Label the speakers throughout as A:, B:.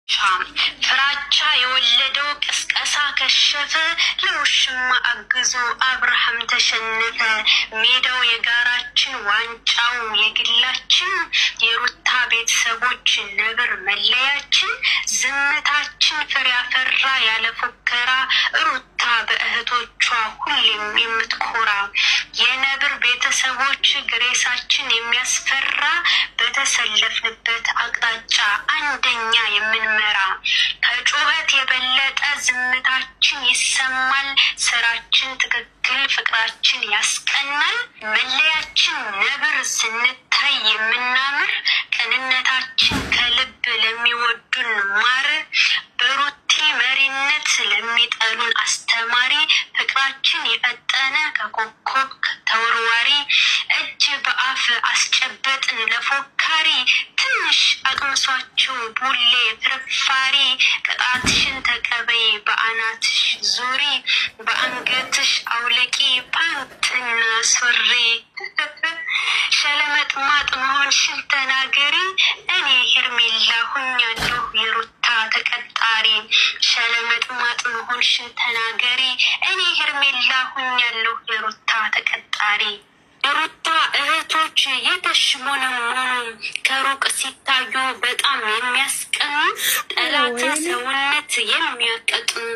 A: ፍራቻ የወለደው ቅስቀሳ ከሸፈ። ለውሽማ አግዞ አብርሃም ተሸነፈ። ሜዳው የጋራችን ዋንጫው የግላችን። የሩታ ቤተሰቦች ነብር መለያችን። ዝምታችን ፍሬ ያፈራ ያለ ፉከራ። ሩታ በእህቶቿ ሁሌም የምትኮራ። የነብር ቤተሰቦች ግሬሳችን የሚያስፈራ። በተሰለፍንበት አቅጣጫ አንደኛ የምንመራ። ከጩኸት የበለጠ ዝምታችን ይሰማል። ስራችን ትክክል፣ ፍቅራችን ያስቀናል። መለያችን ነብር ስንታይ የምናምር። ቅንነታችን ከልብ ለሚወዱን ማር። በሩቲ መሪነት ለሚጠሉን አስተማሪ። ፍቅራችን የፈጠነ ከኮከብ ተወርዋሪ። እጅ በአፍ አስጨበጥን ለፎካሪ። ትንሽ አቅምሷቸው ቡሌ ፍርፋሪ። ቅጣትሽን ተቀበይ በአናትሽ ዙሪ። በአንገትሽ አውለቂ ፓንትና ሱሪ። ሸለመጥማጥ መሆንሽን ተናገሪ። እኔ ሄርሜላ ሁኛለሁ የሩታ ተቀጣሪ። ሸለመጥማጥ መሆንሽን ተናገሪ። እኔ ሄርሜላ ሁኛለሁ የሩታ ተቀጣሪ። የሩታ እህቶች የተሽሞነሞኑ ከሩቅ ሲታዩ በጣም የሚያስቀኑ። ጠላትን ሰውነት የሚያቀጥኑ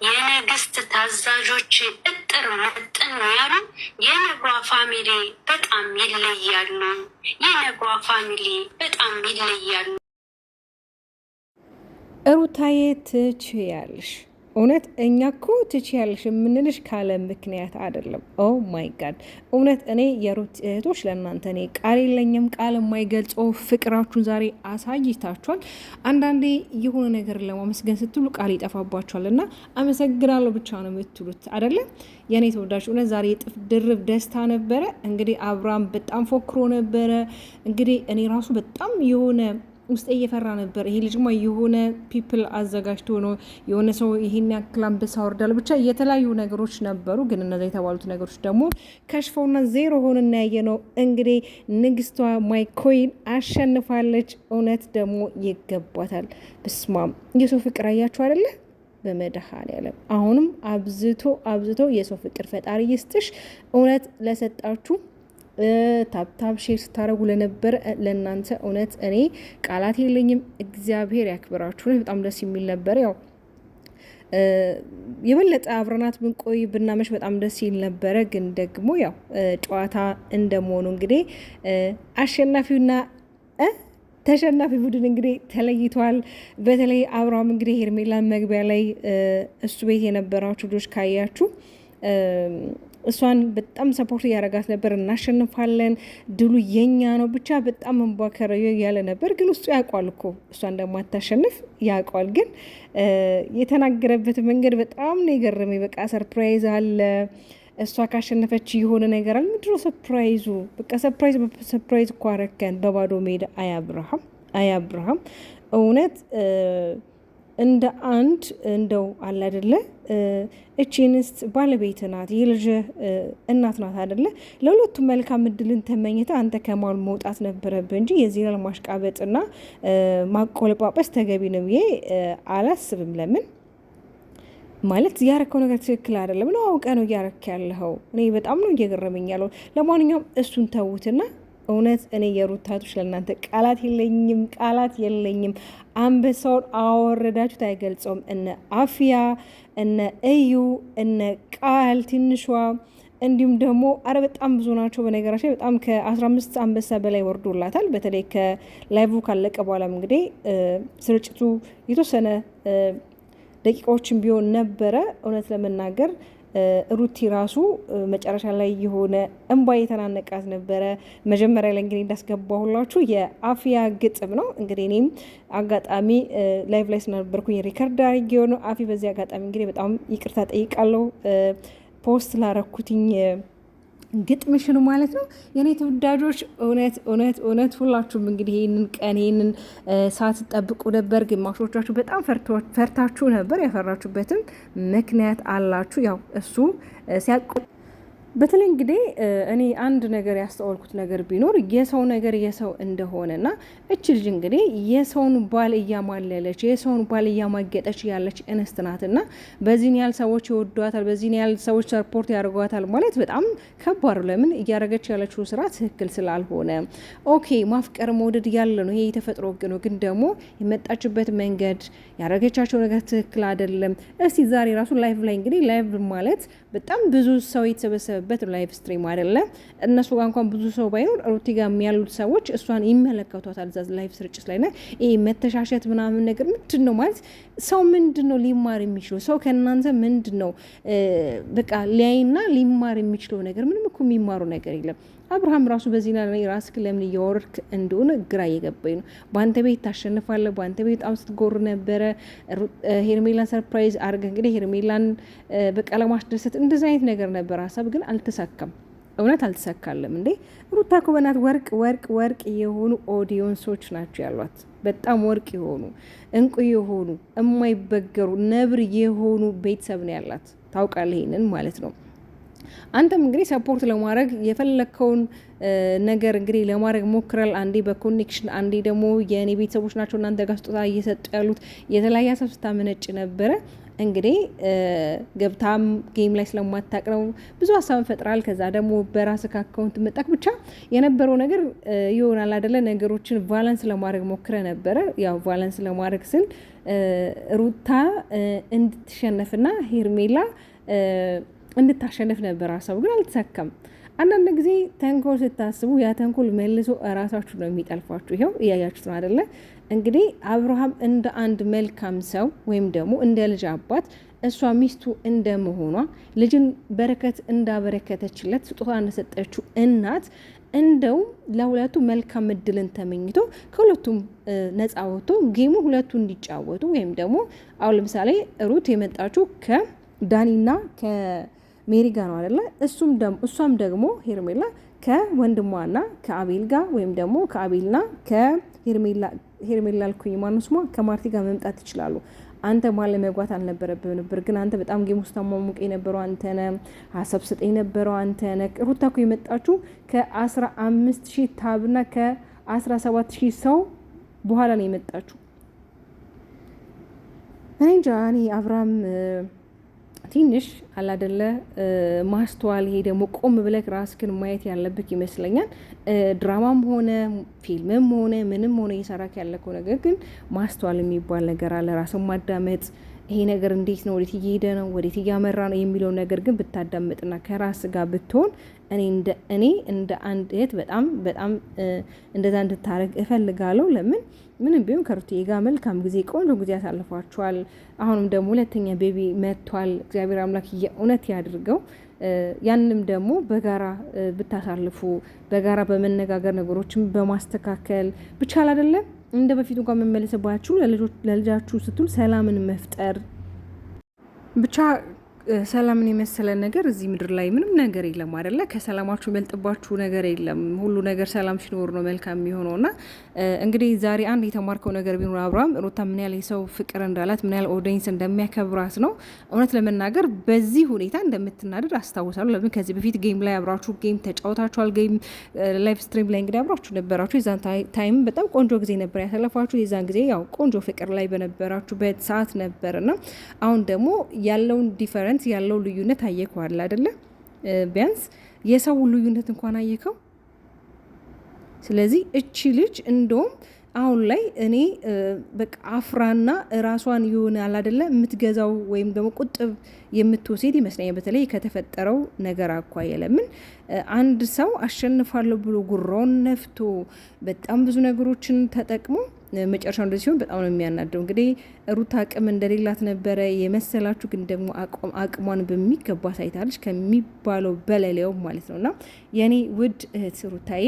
A: የንግስት ታዛዦች እጥር ምጥን ያሉ። የነጓ ፋሚሊ በጣም ይለያሉ። የነጓ ፋሚሊ በጣም ይለያሉ።
B: ሩታዬ ትችያለሽ። እውነት እኛ እኮ ትችያለሽ የምንልሽ ካለ ምክንያት አይደለም። ኦ ማይ ጋድ እውነት እኔ የሩት እህቶች ለእናንተ እኔ ቃል የለኝም። ቃል የማይገልጸው ፍቅራችሁን ዛሬ አሳይታችኋል። አንዳንዴ የሆነ ነገር ለማመስገን ስትሉ ቃል ይጠፋባችኋል እና አመሰግናለሁ ብቻ ነው የምትሉት አይደለም። የእኔ ተወዳጅ እውነት ዛሬ የጥፍ ድርብ ደስታ ነበረ። እንግዲህ አብርሃም በጣም ፎክሮ ነበረ። እንግዲህ እኔ ራሱ በጣም የሆነ ውስጥ እየፈራ ነበር። ይሄ ልጅማ የሆነ ፒፕል አዘጋጅቶ ነው የሆነ ሰው ይሄን ያክል አንበሳ ወርዳል። ብቻ የተለያዩ ነገሮች ነበሩ፣ ግን እነዛ የተባሉት ነገሮች ደግሞ ከሽፈውና ዜሮ ሆን እናያየ ነው። እንግዲህ ንግስቷ ማይኮይን አሸንፋለች። እውነት ደግሞ ይገባታል። ብስማም የሰው ፍቅር አያችሁ አይደለ? በመድኃኔዓለም አሁንም አብዝቶ የሰው ፍቅር ፈጣሪ ይስጥሽ። እውነት ለሰጣችሁ ታብታብ ሼር ስታረጉ ለነበረ ለእናንተ እውነት እኔ ቃላት የለኝም። እግዚአብሔር ያክብራችሁ። በጣም ደስ የሚል ነበር። ያው የበለጠ አብረናት ብንቆይ ብናመሽ በጣም ደስ ይል ነበረ። ግን ደግሞ ያው ጨዋታ እንደመሆኑ እንግዲህ አሸናፊውና ተሸናፊ ቡድን እንግዲህ ተለይቷል። በተለይ አብርሃም እንግዲህ ሄርሜላን መግቢያ ላይ እሱ ቤት የነበራችሁ ልጆች ካያችሁ እሷን በጣም ሰፖርት እያደረጋት ነበር። እናሸንፋለን፣ ድሉ የኛ ነው፣ ብቻ በጣም መንቧከረዮ እያለ ነበር። ግን ውስጡ ያውቋል እኮ እሷ እንደማታሸንፍ ያውቋል። ግን የተናገረበት መንገድ በጣም ነው የገረመኝ። በቃ ሰርፕራይዝ አለ። እሷ ካሸነፈች የሆነ ነገር አለ። ምንድነው ሰርፕራይዙ? በቃ ሰርፕራይዝ እኮ አረከን በባዶ ሜዳ። አይ አብርሃም እውነት እንደ አንድ እንደው አለ አይደለ? እቺ እንስት ባለቤት ናት፣ የልጅ እናት ናት አይደለ? ለሁለቱም መልካም እድልን ተመኝተ አንተ ከማል መውጣት ነበረብህ እንጂ የዚህ ላይ ማሽቃበጥና ማቆለጳጰስ ተገቢ ነው ብዬ አላስብም። ለምን ማለት ያረከው ነገር ትክክል አይደለም ነው። አውቀ ነው እያረክ ያለኸው። እኔ በጣም ነው እየገረመኝ ያለው። ለማንኛውም እሱን ተውትና እውነት እኔ የሩታቶች ለእናንተ ቃላት የለኝም። አንበሳውን አወረዳችሁት አይገልጸውም። እነ አፍያ እነ እዩ እነ ቃል ትንሿ እንዲሁም ደግሞ በጣም ብዙ ናቸው። በነገራችን በጣም ከ15 አንበሳ በላይ ወርዶላታል። በተለይ ከላይቭ ካለቀ በኋላም እንግዲህ ስርጭቱ የተወሰነ ደቂቃዎችን ቢሆን ነበረ። እውነት ለመናገር ሩቲ ራሱ መጨረሻ ላይ የሆነ እንባ የተናነቃት ነበረ። መጀመሪያ ላይ እንግዲህ እንዳስገባሁላችሁ የአፍያ ግጥም ነው። እንግዲህ እኔም አጋጣሚ ላይቭ ላይ ስለነበርኩኝ ሪከርድ አድርጌው ነው። አፊ በዚህ አጋጣሚ እንግዲህ በጣም ይቅርታ ጠይቃለሁ ፖስት ላረኩትኝ ግጥምሽኑ ማለት ነው። የኔ ተወዳጆች እውነት ሁላችሁም እንግዲህ ይህንን ቀን ይህንን ሰዓት ጠብቁ ነበር። ግማሾቻችሁ በጣም ፈርታችሁ ነበር። ያፈራችሁበትም ምክንያት አላችሁ። ያው እሱ በተለይ እንግዲህ እኔ አንድ ነገር ያስተዋልኩት ነገር ቢኖር የሰው ነገር የሰው እንደሆነና እች ልጅ እንግዲህ የሰውን ባል እያማለለች የሰውን ባል እያማገጠች ያለች እንስት ናትና በዚህን ያህል ሰዎች ይወዷታል፣ በዚህን ያህል ሰዎች ሰፖርት ያደርጓታል ማለት በጣም ከባድ። ለምን እያደረገች ያለችው ስራ ትክክል ስላልሆነ። ኦኬ ማፍቀር መውደድ ያለ ነው፣ ይሄ የተፈጥሮ ህግ ነው። ግን ደግሞ የመጣችበት መንገድ ያደረገቻቸው ነገር ትክክል አይደለም። እስቲ ዛሬ ራሱ ላይቭ ላይ እንግዲህ ላይቭ ማለት በጣም ብዙ ሰው የተሰበሰበ በት ላይቭ ስትሪም አይደለም። እነሱ ጋር እንኳን ብዙ ሰው ባይኖር ሩቲ ጋር ያሉት ሰዎች እሷን ይመለከቷታል እዛ ላይቭ ስርጭት ላይ ና ይሄ መተሻሸት ምናምን ነገር ምንድን ነው ማለት ሰው ምንድን ነው ሊማር የሚችለው ሰው ከእናንተ ምንድን ነው በቃ ሊያይና ሊማር የሚችለው ነገር ምንም እኮ የሚማሩ ነገር የለም። አብርሃም ራሱ በዚህና ላይ ራስክ ለምን እያወረድክ እንደሆነ ግራ እየገባኝ ነው። በአንተ ቤት ታሸንፋለህ፣ በአንተ ቤት በጣም ስትጎር ነበረ። ሄርሜላን ሰርፕራይዝ አድርገ እንግዲህ ሄርሜላን በቃ ለማስደሰት እንደዚህ አይነት ነገር ነበር ሀሳብ፣ ግን አልተሳካም። እውነት አልተሳካለም። እንዴ ሩታ እኮ በናት ወርቅ ወርቅ ወርቅ የሆኑ ኦዲየንሶች ናቸው ያሏት። በጣም ወርቅ የሆኑ እንቁ የሆኑ የማይበገሩ ነብር የሆኑ ቤተሰብ ነው ያላት። ታውቃለህ ይሄንን ማለት ነው። አንተም እንግዲህ ሰፖርት ለማድረግ የፈለከውን ነገር እንግዲህ ለማድረግ ሞክራል። አንዴ በኮኔክሽን አንዴ ደግሞ የእኔ ቤተሰቦች ናቸው እናንተ ጋር ስጦታ እየሰጡ ያሉት የተለያየ ሀሳብ ስታመነጭ ነበረ። እንግዲህ ገብታም ጌም ላይ ስለማታቅ ነው ብዙ ሀሳብ ፈጥራል። ከዛ ደግሞ በራስ አካውንት መጣክ ብቻ የነበረው ነገር ይሆናል አይደለ? ነገሮችን ቫለንስ ለማድረግ ሞክረ ነበረ። ያው ቫለንስ ለማድረግ ስል ሩታ እንድትሸነፍና ሄርሜላ እንድታሸንፍ ነበር ሀሳቡ፣ ግን አልተሳካም። አንዳንድ ጊዜ ተንኮል ስታስቡ ያ ተንኮል መልሶ እራሳችሁ ነው የሚጠልፋችሁ። ይኸው እያያችሁት ነው አይደለ? እንግዲህ አብርሃም እንደ አንድ መልካም ሰው ወይም ደግሞ እንደ ልጅ አባት እሷ ሚስቱ እንደመሆኗ ልጅን በረከት እንዳበረከተችለት ስጦታ እንደሰጠችው እናት እንደው ለሁለቱ መልካም እድልን ተመኝቶ ከሁለቱም ነፃ ወጥቶ ጌሙ ሁለቱ እንዲጫወቱ ወይም ደግሞ አሁን ለምሳሌ ሩት የመጣችው ከዳኒና ከሜሪ ጋር ነው አይደለ? እሷም ደግሞ ሄርሜላ ከወንድሟና ከአቤል ጋር ወይም ደግሞ ከአቤልና ከሄርሜላ ልኩኝ ማነው ስሟ ከማርቲ ጋር መምጣት ይችላሉ። አንተ ማለ መግባት አልነበረብህ ነበር፣ ግን አንተ በጣም ጌም ውስጥ ማሙቅ የነበረው አንተ ነህ፣ ሀሳብ ስጥ የነበረው አንተ ነህ። ሩታ እኮ የመጣችሁ ከ15,000 ታብና ከ17,000 ሰው በኋላ ነው የመጣችሁ። እኔ እንጃ እኔ አብርሃም ትንሽ አላደለ ማስተዋል፣ ይሄ ደግሞ ቆም ብለህ ራስክን ማየት ያለብህ ይመስለኛል። ድራማም ሆነ ፊልምም ሆነ ምንም ሆነ እየሰራክ ያለከው ነገር ግን ማስተዋል የሚባል ነገር አለ። ራስን ማዳመጥ፣ ይሄ ነገር እንዴት ነው፣ ወዴት እየሄደ ነው፣ ወዴት እያመራ ነው የሚለው ነገር ግን ብታዳምጥና ከራስ ጋር ብትሆን እኔ እንደ አንድ እህት በጣም በጣም እንደዛ እንድታረግ እፈልጋለሁ። ለምን ምንም ቢሆን ከሩቴ ጋር መልካም ጊዜ ቆንጆ ጊዜ ያሳልፏቸዋል። አሁንም ደግሞ ሁለተኛ ቤቢ መጥቷል። እግዚአብሔር አምላክ የእውነት ያድርገው። ያንንም ደግሞ በጋራ ብታሳልፉ በጋራ በመነጋገር ነገሮችን በማስተካከል ብቻ አይደለም እንደ በፊቱ ጋር መመለስባችሁ ለልጃችሁ ስትል ሰላምን መፍጠር ብቻ ሰላምን የመሰለ ነገር እዚህ ምድር ላይ ምንም ነገር የለም አይደለ? ከሰላማችሁ የሚበልጥባችሁ ነገር የለም። ሁሉ ነገር ሰላም ሲኖር ነው መልካም የሚሆነው። እና እንግዲህ ዛሬ አንድ የተማርከው ነገር ቢኖር አብርሃም ሩታ ምን ያህል የሰው ፍቅር እንዳላት ምን ያህል ኦዲየንስ እንደሚያከብራት ነው። እውነት ለመናገር በዚህ ሁኔታ እንደምትናደድ አስታውሳለሁ። ለምን ከዚህ በፊት ጌም ላይ አብራችሁ ጌም ተጫውታችኋል። ጌም ላይቭ ስትሪም ላይ እንግዲህ አብራችሁ ነበራችሁ። የዛን ታይም በጣም ቆንጆ ጊዜ ነበር ያሳለፋችሁ። የዛን ጊዜ ያው ቆንጆ ፍቅር ላይ በነበራችሁበት ሰዓት ነበርና አሁን ደግሞ ያለውን ዲፈረንስ ያለው ልዩነት አየከው አይደል አይደለ? ቢያንስ የሰው ልዩነት እንኳን አየከው። ስለዚህ እቺ ልጅ እንደውም አሁን ላይ እኔ በቃ አፍራና ራሷን ይሆናል አይደለ የምትገዛው ወይም ደግሞ ቁጥብ የምትወስድ ይመስለኛል። በተለይ ከተፈጠረው ነገር አኳያ ለምን አንድ ሰው አሸንፋለሁ ብሎ ጉራውን ነፍቶ በጣም ብዙ ነገሮችን ተጠቅሞ መጨረሻው እንደዚህ ሲሆን በጣም ነው የሚያናደው። እንግዲህ ሩታ አቅም እንደሌላት ነበረ የመሰላችሁ፣ ግን ደግሞ አቅሟን በሚገባ ሳይታለች ከሚባለው በለሌው ማለት ነውና የኔ ውድ እህት ሩታዬ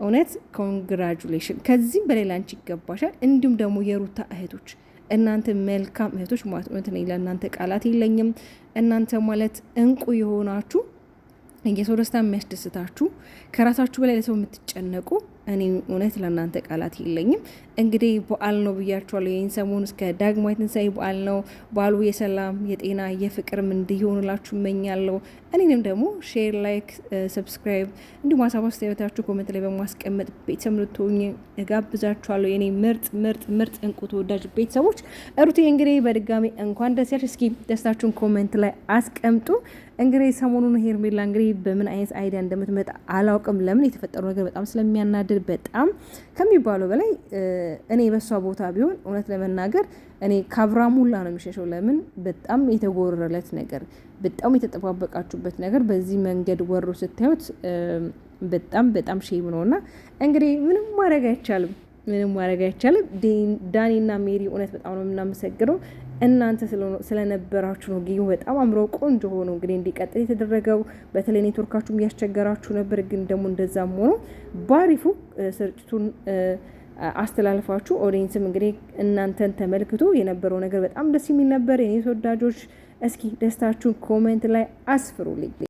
B: እውነት ኮንግራጁሌሽን፣ ከዚህም በላይ ላንቺ ይገባሻል። እንዲሁም ደግሞ የሩታ እህቶች እናንተ መልካም እህቶች ማለት እውነት ነው፣ ለእናንተ ቃላት የለኝም። እናንተ ማለት እንቁ የሆናችሁ የሰው ደስታ የሚያስደስታችሁ ከራሳችሁ በላይ ለሰው የምትጨነቁ እኔ እውነት ለእናንተ ቃላት የለኝም። እንግዲህ በዓል ነው ብያችኋለሁ። ይህን ሰሞን እስከ ዳግማዊ ትንሣኤ በዓል ነው። በዓሉ የሰላም የጤና የፍቅርም እንዲሆንላችሁ እመኛለሁ። እኔንም ደግሞ ሼር፣ ላይክ፣ ሰብስክራይብ እንዲሁም ሀሳብ አስተያየታችሁ ኮመንት ላይ በማስቀመጥ ቤተሰብ ልትሆኝ እጋብዛችኋለሁ። የኔ ምርጥ ምርጥ ምርጥ እንቁ ተወዳጅ ቤተሰቦች ሩቴ እንግዲህ በድጋሚ እንኳን ደስ ያለሽ። እስኪ ደስታችሁን ኮመንት ላይ አስቀምጡ። እንግዲህ ሰሞኑን ሄርሜላ እንግዲህ በምን አይነት አይዲያ እንደምትመጣ አላውቅም። ለምን የተፈጠረው ነገር በጣም ስለሚያናድድ በጣም ከሚባለው በላይ እኔ በሷ ቦታ ቢሆን እውነት ለመናገር እኔ ከአብርሃም ሁላ ነው የሚሸሸው። ለምን በጣም የተጎረረለት ነገር በጣም የተጠባበቃችሁበት ነገር በዚህ መንገድ ወሮ ስታዩት በጣም በጣም ሼም ነውና እንግዲህ ምንም ማድረግ አይቻልም። ዳኒና ሜሪ እውነት በጣም ነው የምናመሰግነው። እናንተ ስለነበራችሁ ነው። ጌሙ በጣም አምሮ ቆንጆ ሆኖ እንግዲህ እንዲቀጥል የተደረገው። በተለይ ኔትወርካችሁ እያስቸገራችሁ ነበር፣ ግን ደግሞ እንደዛም ሆኖ ባሪፉ ስርጭቱን አስተላልፋችሁ ኦዲየንስም እንግዲህ እናንተን ተመልክቶ የነበረው ነገር በጣም ደስ የሚል ነበር። የኔ ተወዳጆች እስኪ ደስታችሁን ኮሜንት ላይ አስፍሩልኝ።